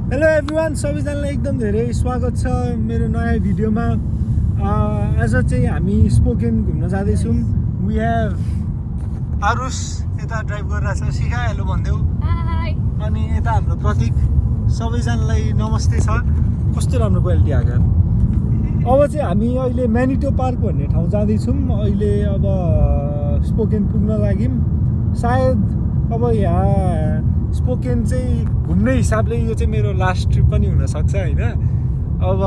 Hello everyone, सबैजनालाई एकदम धेरै स्वागत छ मेरो नयाँ भिडियोमा। आज चाहिँ हामी स्पोकेन घुम्न जाँदैछौँ। वी हेभ आरुष यता ड्राइभ गरिरहेछ, शिखा हेलो भनिदेऊ। अनि यता हाम्रो प्रतीक। सबैजनालाई नमस्ते छ। कस्तो राम्रो क्वालिटी आएको। अब चाहिँ हामी अहिले म्यानिटो पार्क भन्ने ठाउँ जाँदैछौँ। अहिले अब स्पोकेन पुग्न लाग्यौँ। सायद अब यहाँ स्पोकेन चाहिँ घुम्ने हिसाबले यो चाहिँ मेरो लास्ट ट्रिप पनि हुनसक्छ होइन। अब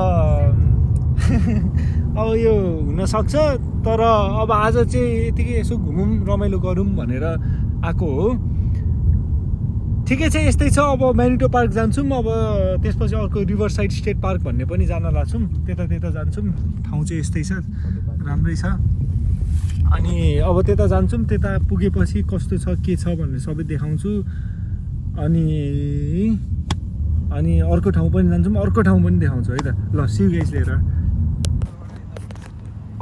अब यो हुनसक्छ, तर अब आज चाहिँ यतिकै यसो घुमौँ रमाइलो गरौँ भनेर आएको हो। ठिकै छ, यस्तै छ। अब म्यानिटो पार्क जान्छौँ। अब त्यसपछि अर्को रिभर साइड स्टेट पार्क भन्ने पनि जान लाग्छौँ। त्यता जान्छौँ। ठाउँ चाहिँ यस्तै छ, राम्रै छ। अनि अब त्यता जान्छौँ। त्यता पुगेपछि कस्तो छ के छ भन्ने सबै देखाउँछु। अनि अर्को ठाउँ पनि जान्छौँ, अर्को ठाउँ पनि देखाउँछु है त। ल सी यू गाइस लेटर।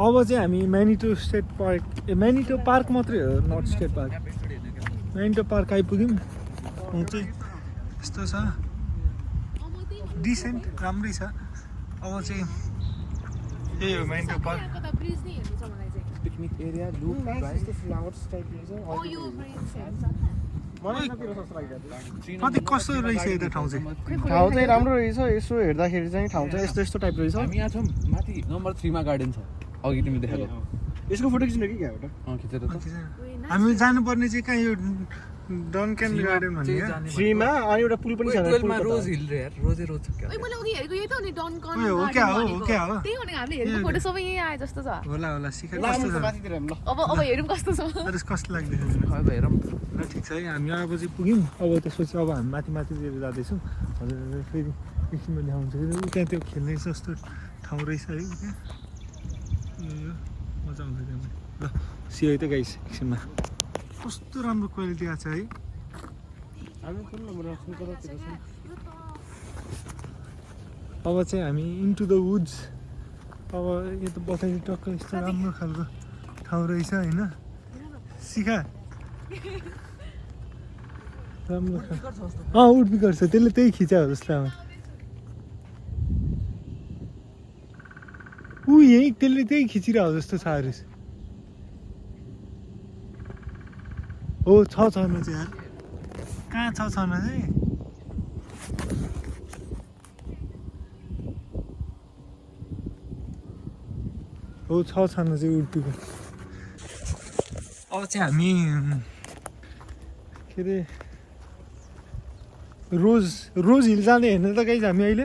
अब चाहिँ हामी म्यानिटो स्टेट पार्क, म्यानिटो पार्क मात्रै हो, नट स्टेट पार्क। म्यानिटो पार्क आइपुग्यौँ। ठाउँ चाहिँ यस्तो छ, डिसेन्ट, राम्रै छ। अब चाहिँ यही हो म्यानिटो पार्क। पिकनिक एरिया लुप फ्लावर्स टाइप कस्तो रहेछ यता ठाउँ चाहिँ? ठाउँ चाहिँ राम्रो रहेछ। यसो हेर्दाखेरि चाहिँ ठाउँ चाहिँ यस्तो यस्तो टाइप रहेछ। हामी यहाँ छौँ माथि नम्बर 3 मा गार्डन छ। अघि तिमीले देखाएको यसको फोटो खिच्नु कि क्या एउटा खिचेर त हामी जानुपर्ने चाहिँ कहाँ, यो डन्कन गार्डन भन्ने 3 मा। अनि एउटा पुल पनि छ। 12 मा रोज हिल रे यार, रोजै रोज छ क्या। ओइ मैले अघि हेरेको यही त नि डन्कन हो क्या हो क्या हो? त्यही भनेको हामीले हेरेको फोटो सबै यही आए जस्तो छ। होला होला शिखा कस्तो लामो छ? माथितिर हेरौँ ल। अब हेरौँ कस्तो छ। तर कस्तो लाग्दैछ? अब हेरौँ। ल ठिक छ है, हामी अब चाहिँ पुग्यौँ। अब त्यसपछि अब हामी माथितिर जाँदैछौँ। हजुर फेरि एकछिनमा देखाउँछु। उता त्यो खेल्ने जस्तो ठाउँ रहेछ है। उता यो मजा आउँछ त्यहाँ। ल सियो है त गाइस एकछिनमा। कस्तो राम्रो क्वालिटी आएको छ है। अब चाहिँ हामी इन्टु द वुड्स। अब यो त बताइदिनु टक्क यस्तो राम्रो खालको ठाउँ रहेछ होइन शिखा? राम्रो उड बिकर छ, त्यसले त्यही खिच्यो जस्तो। अब यही त्यसले त्यही खिचिरहेको जस्तो छ हारिस। हो छ न चाहिँ यार, कहाँ छ न चाहिँ? हो छ न चाहिँ उडपीको। अब चाहिँ हामी के अरे रोज हिल जाने हेर्नु त गाइस। हामी अहिले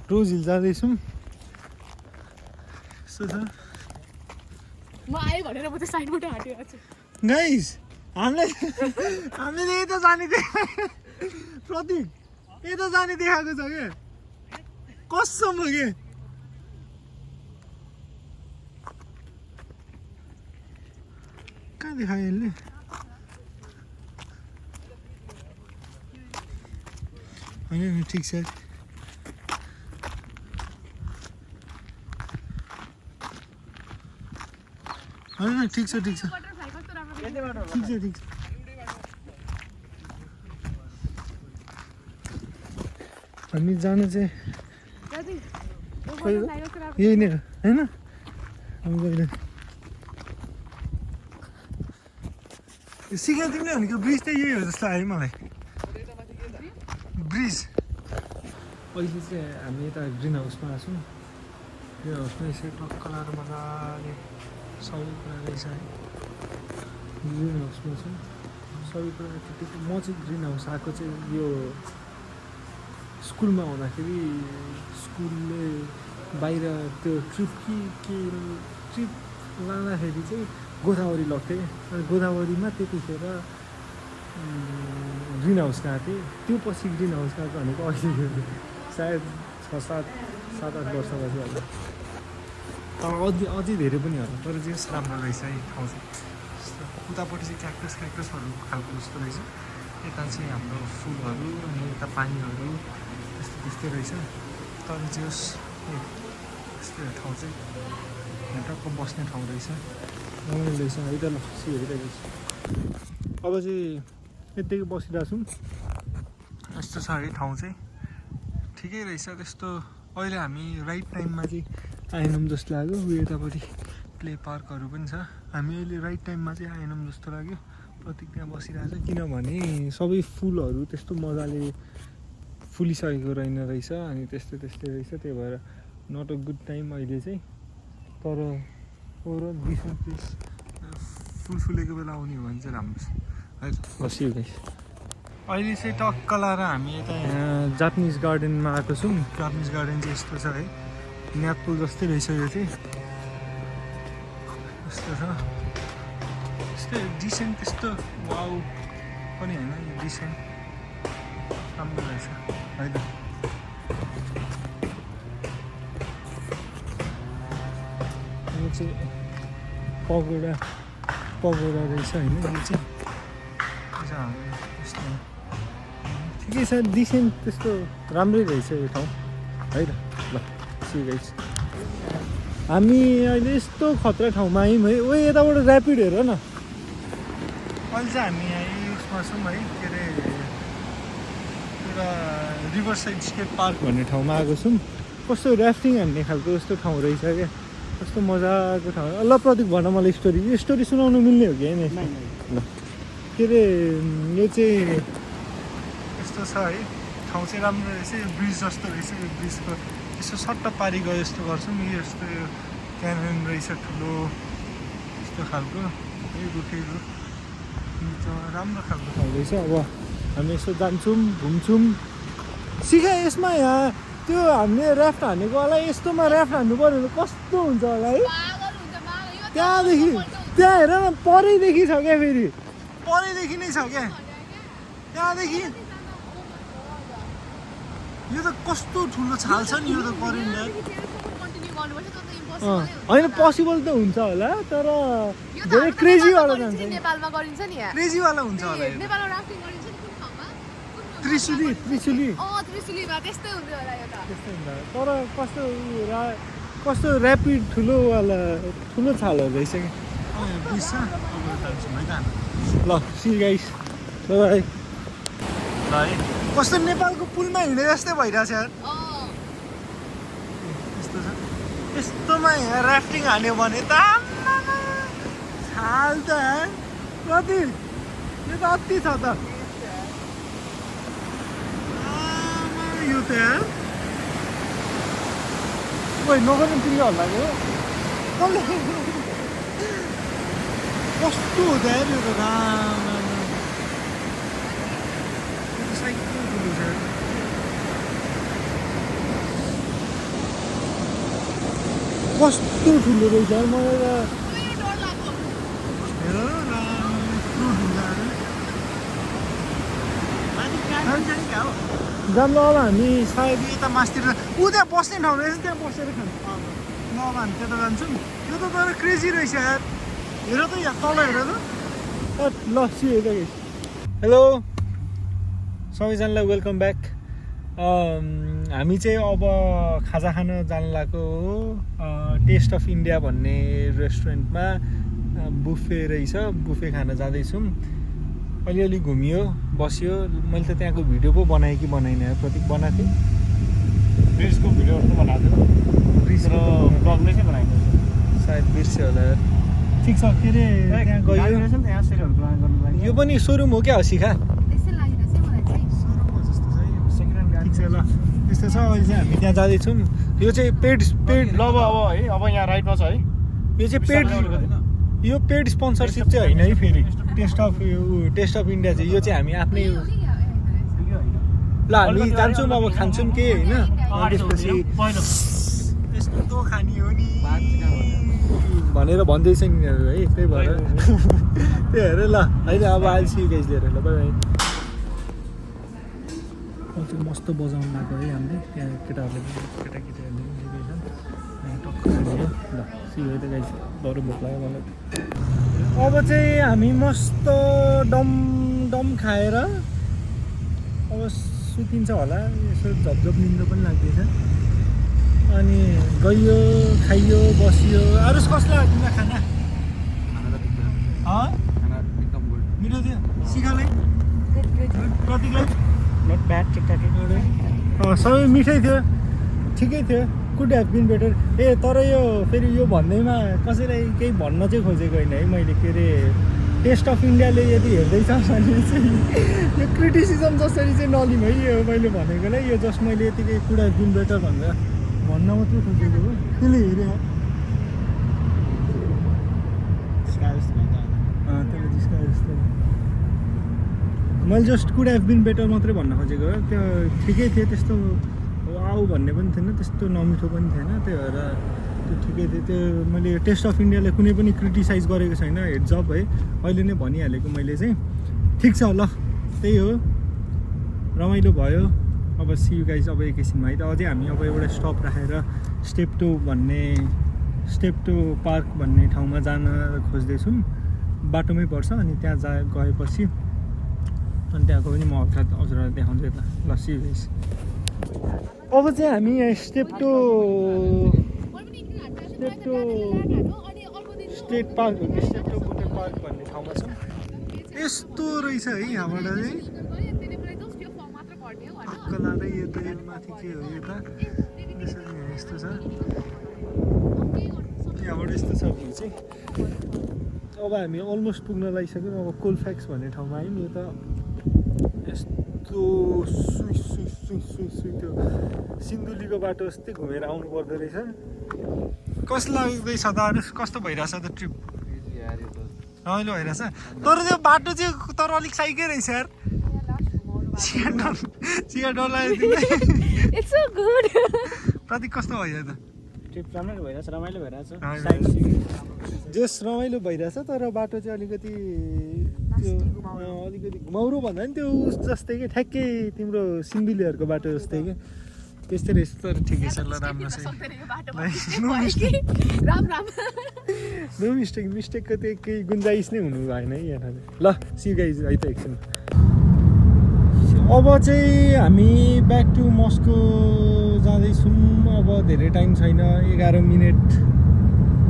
रोज हिल जाँदैछौँ। यस्तो छ म आएँ भनेर म त्यो साइडबाट हटिरहेको छु गाइस। हामीले यता जाने प्रतीक यता जाने देखाएको छ क्या कसम के। कहाँ देखायो यसले? होइन नि ठिक छ। होइन ठिक छ ठिक छ ठिक छ। हामी जानु चाहिँ यही नै हो होइन? सिका तिमीले भनेको ब्रिज चाहिँ यही हो जस्तो लाग्यो मलाई। ब्रिज अहिले चाहिँ हामी यता ग्रिन हाउसमा आएको छौँ। ग्रिन हाउसमा यसरी टक्क लाएर मजाले सबै कुरा रहेछ है। ग्रिन हाउसमा छौँ, सबै कुरा त्यतिको। म चाहिँ ग्रिन हाउस आएको चाहिँ यो स्कुलमा हुँदाखेरि स्कुलले बाहिर त्यो ट्रिप लाँदाखेरि चाहिँ गोदावरी लग्थेँ। अनि गोदावरीमा त्यतिखेर ग्रिन हाउस गएको थिएँ। त्यो पछि ग्रिन हाउस गएको भनेको अहिले सायद 6-7-8 वर्ष पछि होला। तर अझै धेरै पनि होला। तर चाहिँ राम्रो रहेछ है ठाउँ चाहिँ। उतापट्टि चाहिँ क्याक्टसहरू खालको जस्तो रहेछ। यता चाहिँ हाम्रो फुलहरू अनि यता पानीहरू त्यस्तै रहेछ। तर चाहिँ यस्तो ठाउँ चाहिँ यहाँ टक्क बस्ने ठाउँ रहेछ। रमाइलो रहेछ है त। ल हेरिरहेको छु। अब चाहिँ यत्तिकै बसिरहेको छौँ। यस्तो छ है ठाउँ चाहिँ। ठिकै रहेछ त्यस्तो अहिले हामी राइट टाइममा चाहिँ आएनौँ जस्तो लाग्यो उयो यतापट्टि प्ले पार्कहरू पनि छ हामी अहिले राइट टाइममा चाहिँ आएनौँ जस्तो लाग्यो प्रतीक त्यहाँ बसिरहेको छ किनभने सबै फुलहरू त्यस्तो मजाले फुलिसकेको रहेछ अनि त्यस्तै रहेछ त्यही भएर नट अ गुड टाइम अहिले चाहिँ तर ओभरअल डिसेन्ट प्लेस फुल फुलेको बेला आउने हो भने चाहिँ राम्रो छ है बसियो गाइस अहिले चाहिँ टक्क लाएर हामी यता यहाँ जापानिज गार्डनमा आएको छौँ जापानिज गार्डन चाहिँ यस्तो छ है न्यापुल जस्तै रहेछ यो चाहिँ यस्तो छ यस्तो डिसेन्ट त्यस्तो वाउ पनि होइन यो डिसेन्ट राम्रो रहेछ है त यो चाहिँ पगोडा रहेछ होइन यो चाहिँ ठिकै छ डिसेन्ट त्यस्तो राम्रै रहेछ यो ठाउँ है त ल सी गाइस हामी अहिले यस्तो खतरा ठाउँमा आयौँ है ओ यताबाट ऱ्यापिड हेर न अहिले चाहिँ हामी यहाँ उसमा छौँ है के अरे एउटा रिभर साइड स्केट पार्क भन्ने ठाउँमा आएको छौँ कस्तो ऱ्याफ्टिङ हान्ने खालको यस्तो ठाउँ रहेछ क्या कस्तो मजाको ठाउँ ल प्रतीक भन मलाई स्टोरी यो स्टोरी सुनाउनु मिल्ने हो कि होइन ल के अरे यो चाहिँ यस्तो छ है ठाउँ चाहिँ राम्रो रहेछ यो ब्रिज जस्तो रहेछ यो ब्रिजको यसो सट्ट पारी गयो जस्तो गर्छौँ यो यस्तो यो क्यानन रहेछ ठुलो यस्तो खालको यो रुखेको राम्रो खालको ठाउँ रहेछ अब हामी यसो जान्छौँ घुम्छौँ सिका यसमा यहाँ त्यो हामीले ऱ्याफ्ट हानेको होला यस्तोमा ऱ्याफ्ट हान्नु पऱ्यो भने कस्तो हुन्छ होला है त्यहाँदेखि त्यहाँ हेर न परैदेखि छ क्या फेरि परैदेखि नै छ क्या त्यहाँदेखि यो त कस्तो ठुलो छाल छ नि यो त करेन्ट होइन पोसिबल त हुन्छ होला तर धेरै क्रेजीवाला जान्छ नेपालमा गरिन्छ नि क्रेजीवाला हुन्छ होला नेपालमा राफ्टिङ गरिन्छ नि कुन ठाउँमा त्रिशुली त्रिशुलीमा त्यस्तै हुँदै होला यो त त्यस्तै हुन्छ तर कस्तो ऱ्यापिड ठुलोवाला ठुलो छालहरू रहेछ कि ल सी गाइस बाइ ल है कस्तो नेपालको पुलमा हिँडे जस्तै भइरहेछ यार यस्तो छ यस्तोमा यहाँ ऱ्याफ्टिङ हान्यो भने त छाल त कति यो त अति छ त यो त यार खोइ नगर्नु तिमीले हल्लाएको कसले कस्तो हो त यार यो त कस्तो ठुलो रहेछ यार मलाई त जान्दा होला हामी सायद यता मासतिर ऊ त्यहाँ बस्ने ठाउँ रहेछ त्यहाँ बसेर खान्छ ल अब हामी त्यता जान्छौँ यो त तर क्रेजी रहेछ यार हेर त यहाँ तल हेर त ल सी हेर हेलो सबैजनालाई वेलकम ब्याक हामी चाहिँ अब खाजा खान जान लागेको हो टेस्ट अफ इन्डिया भन्ने रेस्टुरेन्टमा बुफे रहेछ बुफे खान जाँदैछौँ अलिअलि घुमियो बस्यो मैले त त्यहाँको भिडियो पो बनाएँ कि बनाइनँ प्रतीक बनाएको थिएँ ब्रिजको भिडियोहरू त बनाएको थियो ब्रिज र ब्लगले चाहिँ बनाएको सायद बिर्स्यो होला ठिक छ के अरे त्यहाँ गयो यो पनि सोरुम हो क्या हसिखा ल त्यस्तो छ अहिले चाहिँ हामी त्यहाँ जाँदैछौँ यो चाहिँ पेड ल अब है अब यहाँ राइटमा छ है यो चाहिँ यो पेड स्पोन्सरसिप चाहिँ होइन है फेरि टेस्ट अफ इन्डिया चाहिँ यो चाहिँ हामी आफ्नै ल हामी जान्छौँ अब खान्छौँ के होइन त्यसपछि यस्तो खाने हो नि भनेर भन्दैछ नि है त्यही भएर त्यही हेर ल होइन अब आइसी गाइस लिएर ल बाइ चाहिँ मस्त बजाउनु लाग्यो है हामीले त्यहाँ केटाकेटीहरूले टक्क ल सियो त गाइस डरो भोक लाग्यो मलाई अब चाहिँ हामी मस्त डम खाएर अब सुतिन्छ होला यसो झपझप निन्द्रो पनि लाग्दैछ अनि गयो खाइयो बसियो अरू कसलाई लाग्दैन खाना एकदम गुड मिठो थियो सिकालाई प्रतीकलाई नट ब्याड ठिकठाकै सबै मिठै थियो, ठिकै थियो, कुड हेभ बिन बेटर। तर यो फेरि यो भन्दैमा कसैलाई केही भन्न चाहिँ खोजेको होइन है मैले। के अरे टेस्ट अफ इन्डियाले यदि हेर्दैछ भने चाहिँ यो क्रिटिसिजम जसरी चाहिँ नलिउँ है। यो मैले भनेकोलाई यो जस्ट मैले यतिकै कुड हेभ बिन बेटर भनेर भन्न मात्रै खोजेको हो। त्यसले हेऱ्यो त्यसले जिस्कायो जस्तो। मैले just could have been better मात्रै भन्न खोजेको हो। त्यो ठिकै थियो, त्यस्तो वाउ भन्ने पनि थिएन, त्यस्तो नमिठो पनि थिएन। त्यही भएर त्यो ठिकै थियो। त्यो मैले टेस्ट अफ इन्डियाले कुनै पनि क्रिटिसाइज गरेको छैन, हेड्स अप है। अहिले नै भनिहालेको मैले चाहिँ। ठिक छ ल, त्यही हो, रमाइलो भयो। अब सी यु गाइज अब एकैछिनमा है त अझै हामी अब एउटा स्टप राखेर स्टेप्टो पार्क भन्ने ठाउँमा जान खोज्दैछौँ। बाटोमै पर्छ अनि त्यहाँ गएपछि अनि त्यहाँको पनि म हल्का हजुरलाई देखाउँछु यता। ल सी यु गाइज। अब चाहिँ हामी यहाँ स्टेप्टो स्टेट पार्क हो कि स्टेप्टो बुटे पार्क भन्ने ठाउँमा छौँ। यस्तो रहेछ है यहाँबाट चाहिँ कलारै यो त माथि के हो यो त यस्तो छ। यहाँबाट यस्तो छ भ्यू चाहिँ। अब हामी अलमोस्ट पुग्न लागिसक्यौँ। अब कोलफ्याक्स भन्ने ठाउँमा आयौँ। यो त यस्तो सुई त्यो सिन्धुलीको बाटो जस्तै घुमेर आउनु पर्दो रहेछ। कस्तो लाग्दैछ त अरू? कस्तो भइरहेछ त ट्रिप? रमाइलो भइरहेछ। तर त्यो बाटो चाहिँ तर अलिक साइकै रहेछ यार। चिया डर लाग्यो It's so good. प्रतीक कस्तो भयो त? ट्रिप राम्रो भइरहेछ, रमाइलो भइरहेछ। जस रमाइलो भइरहेछ तर बाटो चाहिँ अलिकति अलिकति घुमाउरो भन्दा पनि त्यो उस जस्तै कि ठ्याक्कै तिम्रो सिन्धुलीहरूको बाटो जस्तै कि त्यस्तै रहेछ। तर ठिकै छ ल, राम्रो छ। नो मिस्टेकको त्यो केही गुन्जाइस नै हुनु भएन है यहाँ। ल सी गाइज है त एकछिन। अब चाहिँ हामी ब्याक टु मस्को जाँदैछौँ। अब धेरै टाइम छैन, 11 मिनट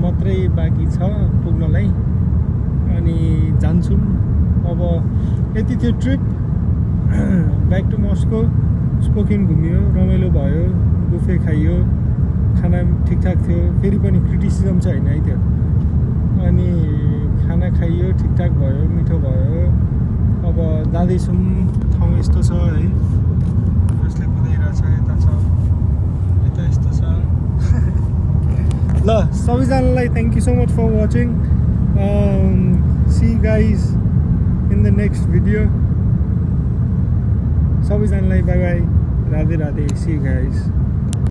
मात्रै बाँकी छ पुग्नलाई अनि जान्छौँ। अब यति थियो trip. Back to Moscow, Spokane घुमियो, रमाइलो भयो, बुफे खाइयो, खाना ठिकठाक थियो। फेरि पनि क्रिटिसिजम चाहिँ होइन है त्यो। अनि खाना खाइयो, ठिकठाक भयो, मिठो भयो। अब जाँदैछौँ। ठाउँ यस्तो छ है, यसले कुदाइरहेछ, यता छ, यता यस्तो छ। ल सबैजनालाई thank you so much for watching. See guys in the next video. सबैजनालाई bye bye, Radhe Radhe, see guys.